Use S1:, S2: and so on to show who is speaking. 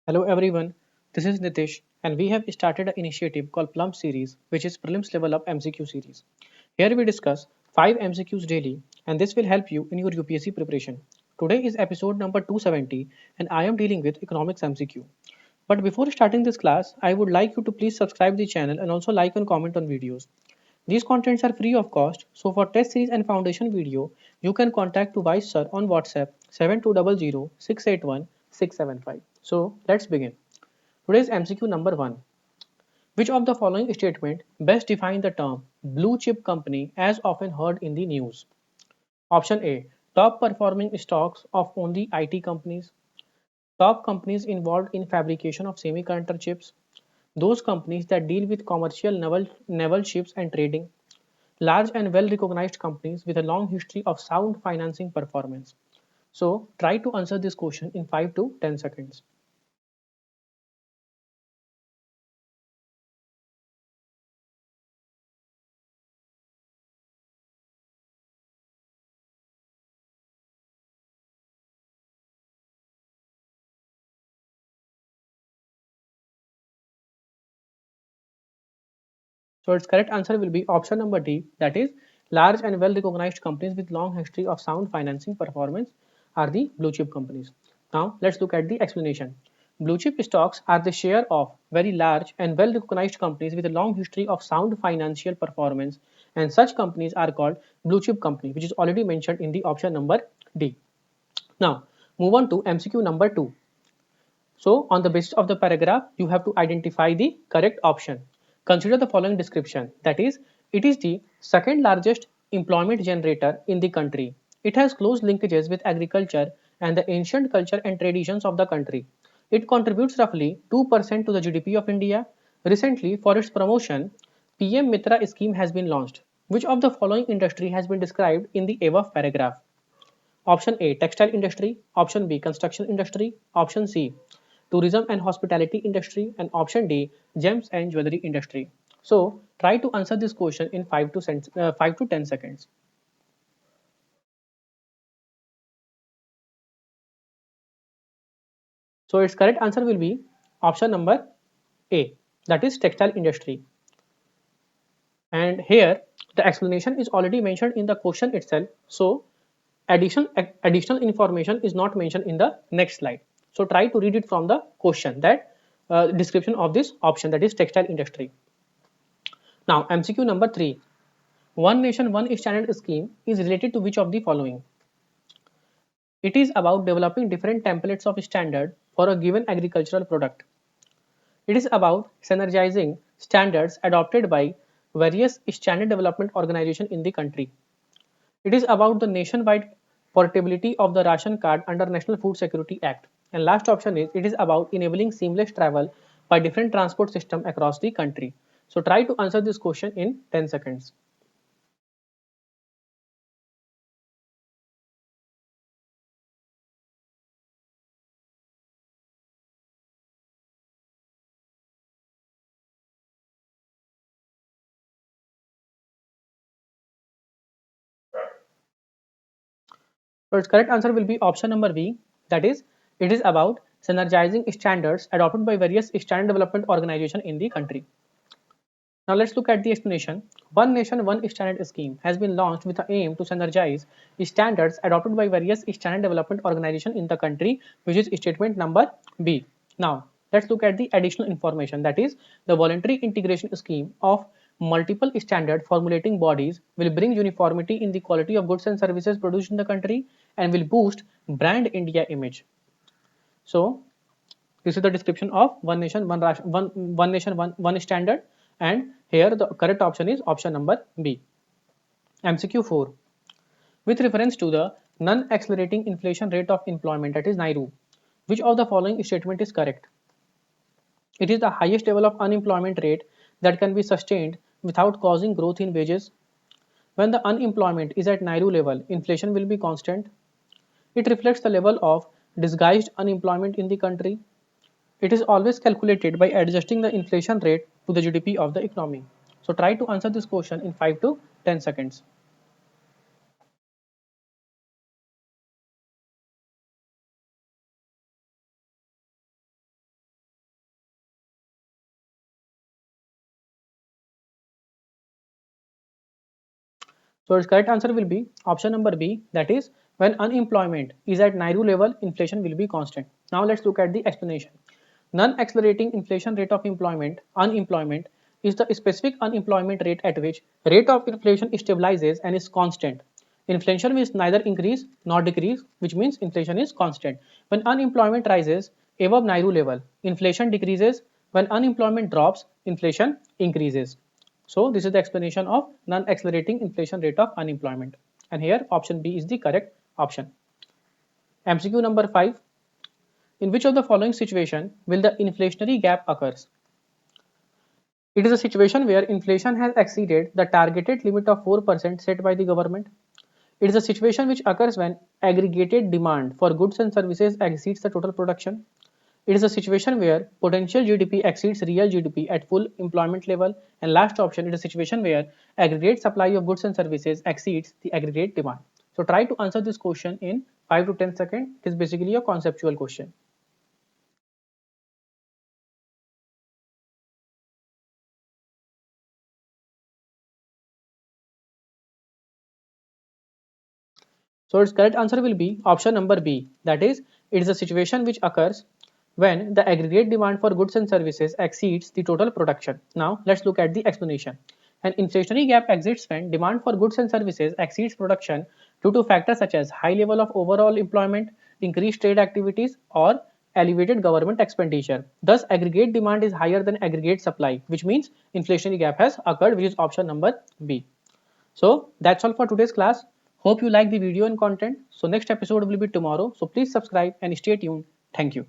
S1: Hello everyone, this is Nitish and we have started an initiative called Plums series which is Prelims Level Up MCQ series. Here we discuss 5 MCQs daily and this will help you in your UPSC preparation. Today is episode number 270 and I am dealing with economics MCQ. But before starting this class, I would like you to please subscribe the channel and also like and comment on videos. These contents are free of cost, so for test series and foundation video, you can contact to Vysh sir on WhatsApp 7200 681 675. So let's begin. Today's MCQ number 1. Which of the following statement best define the term blue chip company as often heard in the news? Option A. Top performing stocks of only IT companies. Top companies involved in fabrication of semiconductor chips. Those companies that deal with commercial naval ships and trading. Large and well recognized companies with a long history of sound financing performance. So try to answer this question in 5 to 10 seconds. So its correct answer will be option number D, that is large and well recognized companies with long history of sound financing performance are the blue chip companies. Now let's look at the explanation. Blue chip stocks are the share of very large and well recognized companies with a long history of sound financial performance, and such companies are called blue chip company, which is already mentioned in the option number D. Now move on to MCQ number 2. So on the basis of the paragraph, you have to identify the correct option. Consider the following description, that is, it is the second largest employment generator in the country. It has close linkages with agriculture and the ancient culture and traditions of the country. It contributes roughly 2% to the GDP of India. Recently, for its promotion, PM Mitra scheme has been launched. Which of the following industry has been described in the above paragraph? Option A, textile industry. Option B, construction industry. Option C, tourism and hospitality industry. And option D, gems and jewelry industry. So try to answer this question in 5 to 10 seconds. So its correct answer will be option number A, that is textile industry. And here the explanation is already mentioned in the question itself. So additional information is not mentioned in the next slide. So try to read it from the question, that description of this option, that is textile industry. Now MCQ number 3. One nation one standard scheme is related to which of the following? It is about developing different templates of standard for a given agricultural product. It is about synergizing standards adopted by various standard development organizations in the country. It is about the nationwide portability of the ration card under National Food Security Act. And last option is, it is about enabling seamless travel by different transport system across the country. So try to answer this question in 10 seconds. So its correct answer will be option number B, that is, it is about synergizing standards adopted by various standard development organizations in the country. Now let's look at the explanation. One nation, one standard scheme has been launched with the aim to synergize standards adopted by various standard development organizations in the country, which is statement number B. Now let's look at the additional information, that is, the voluntary integration scheme of multiple standard formulating bodies will bring uniformity in the quality of goods and services produced in the country and will boost brand India image. So this is the description of one nation, one nation, one standard, and here the correct option is option number B. MCQ 4. With reference to the non-accelerating inflation rate of employment, that is NIRU, which of the following statement is correct? It is the highest level of unemployment rate that can be sustained without causing growth in wages. When the unemployment is at NIRU level, inflation will be constant. It reflects the level of disguised unemployment in the country. It is always calculated by adjusting the inflation rate to the GDP of the economy. So try to answer this question in 5 to 10 seconds. So its correct answer will be option number B, that is when unemployment is at Nairu level, inflation will be constant. Now let's look at the explanation. Non-accelerating inflation rate of unemployment is the specific unemployment rate at which rate of inflation stabilizes and is constant. Inflation means neither increase nor decrease, which means inflation is constant. When unemployment rises above Nairu level, inflation decreases. When unemployment drops, inflation increases. So this is the explanation of non-accelerating inflation rate of unemployment. And here option B is the correct option. MCQ number 5. In which of the following situation will the inflationary gap occurs? It is a situation where inflation has exceeded the targeted limit of 4% set by the government. It is a situation which occurs when aggregated demand for goods and services exceeds the total production. It is a situation where potential GDP exceeds real GDP at full employment level. And last option, it is a situation where aggregate supply of goods and services exceeds the aggregate demand. So try to answer this question in 5 to 10 seconds. It is basically a conceptual question. So its correct answer will be option number B. That is, it is a situation which occurs when the aggregate demand for goods and services exceeds the total production. Now let's look at the explanation. An inflationary gap exists when demand for goods and services exceeds production due to factors such as high level of overall employment, increased trade activities, or elevated government expenditure. Thus, aggregate demand is higher than aggregate supply, which means inflationary gap has occurred, which is option number B. So that's all for today's class. Hope you like the video and content. So next episode will be tomorrow. So please subscribe and stay tuned. Thank you.